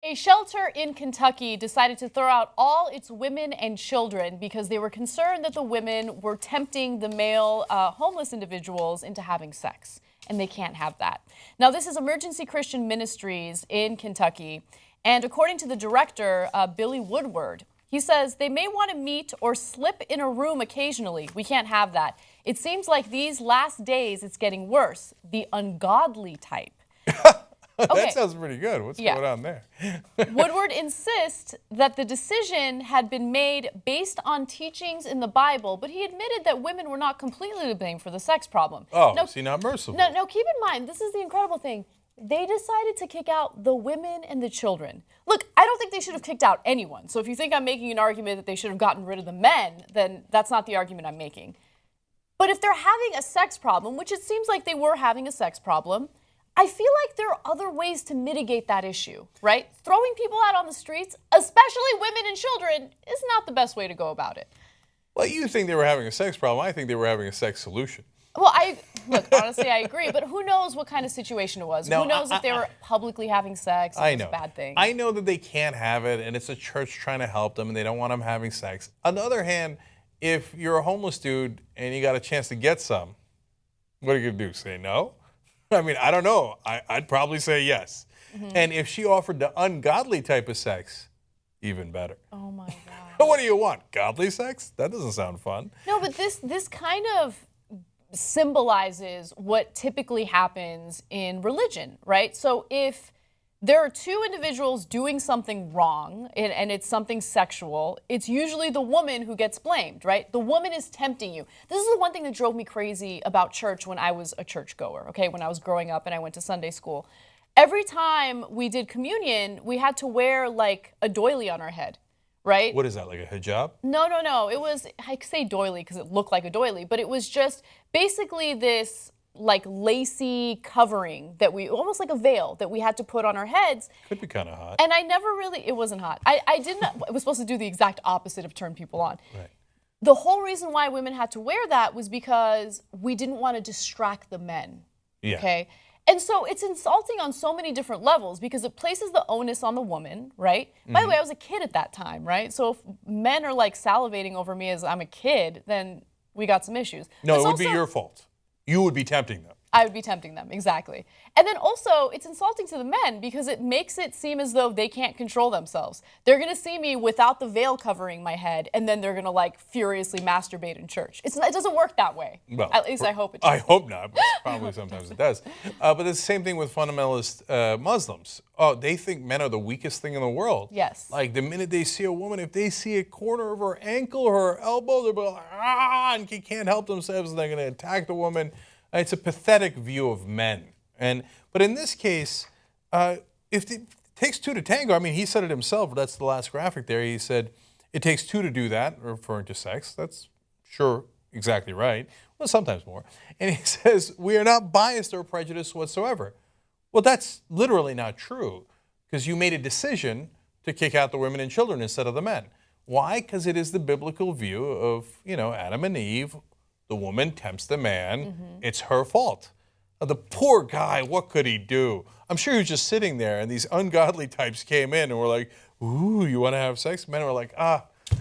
A shelter in Kentucky decided to throw out all its women and children because they were concerned that the women were tempting the male homeless individuals into having sex, and they can't have that. Now, this is Emergency Christian Ministries in Kentucky, and according to the director, Billy Woodward, he says they may want to meet or slip in a room occasionally. We can't have that. It seems like these last days it's getting worse, the ungodly type. Okay. That sounds pretty good. What's going on there? Woodward insists that the decision had been made based on teachings in the Bible, but he admitted that women were not completely to blame for the sex problem. Oh, is he not merciful? No, keep in mind, this is the incredible thing. They decided to kick out the women and the children. Look, I don't think they should have kicked out anyone. So if you think I'm making an argument that they should have gotten rid of the men, then that's not the argument I'm making. But if they're having a sex problem, which it seems like they were having a sex problem, I feel like there are other ways to mitigate that issue, right? Throwing people out on the streets, especially women and children, is not the best way to go about it. Well, you think they were having a sex problem. I think they were having a sex solution. Well, look, honestly, I agree. But who knows what kind of situation it was? No, who knows if they were publicly having sex? I know. It was a bad thing. I know that they can't have it, and it's a church trying to help them, and they don't want them having sex. On the other hand, if you're a homeless dude and you got a chance to get some, what are you going to do? Say no? I mean, I don't know. I'd probably say yes. Mm-hmm. And if she offered the ungodly type of sex, even better. Oh, my God. What do you want? Godly sex? That doesn't sound fun. No, but this kind of symbolizes what typically happens in religion, right? So if there are two individuals doing something wrong and it's something sexual, it's usually the woman who gets blamed, right? The woman is tempting you. This is the one thing that drove me crazy about church when I was a churchgoer, okay? When I was growing up and I went to Sunday school. Every time we did communion, we had to wear like a doily on our head, right? What is that, like a hijab? No. It was, I say doily because it looked like a doily, but it was just basically this like lacy covering that we, almost like a veil that we had to put on our heads. Could be kind of hot. And I never really, it wasn't hot. I didn't, I was supposed to do the exact opposite of turn people on. Right. The whole reason why women had to wear that was because we didn't want to distract the men. Yeah. Okay. And so it's insulting on so many different levels because it places the onus on the woman, right? Mm-hmm. By the way, I was a kid at that time, right? So if men are like salivating over me as I'm a kid, then we got some issues. No, it would be your fault. You would be tempting them. I would be tempting them, exactly. And then also, it's insulting to the men because it makes it seem as though they can't control themselves. They're going to see me without the veil covering my head, and then they're going to like furiously masturbate in church. It doesn't work that way. Well, at least I hope it does. I hope not, but probably sometimes it does. But it's the same thing with fundamentalist Muslims. Oh, they think men are the weakest thing in the world. Yes. Like the minute they see a woman, if they see a corner of her ankle or her elbow, they'll be like, ah, and they can't help themselves, and they're going to attack the woman. It's a pathetic view of men. But in this case, if it takes two to tango, I mean, he said it himself. That's the last graphic there. He said, it takes two to do that, referring to sex. That's sure exactly right. Well, sometimes more. And he says, we are not biased or prejudiced whatsoever. Well, that's literally not true because you made a decision to kick out the women and children instead of the men. Why? Because it is the biblical view of, Adam and Eve. The woman tempts the man. Mm-hmm. It's her fault. Now, the poor guy, what could he do? I'm sure he was just sitting there, and these ungodly types came in and were like, ooh, you want to have sex? Men were like,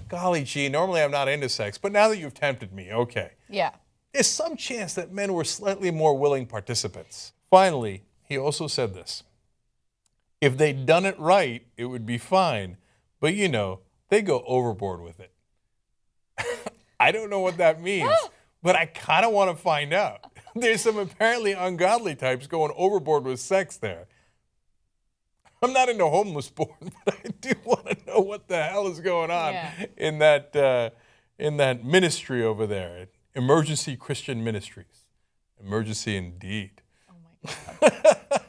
golly gee, normally I'm not into sex, but now that you've tempted me, okay. Yeah. There's some chance that men were slightly more willing participants. Finally, he also said this. If they'd done it right, it would be fine. But, they go overboard with it. I don't know what that means. But I kind of want to find out. There's some apparently ungodly types going overboard with sex there. I'm not into homeless porn, but I do want to know what the hell is going on in that ministry over there, Emergency Christian Ministries. Emergency indeed. Oh my God.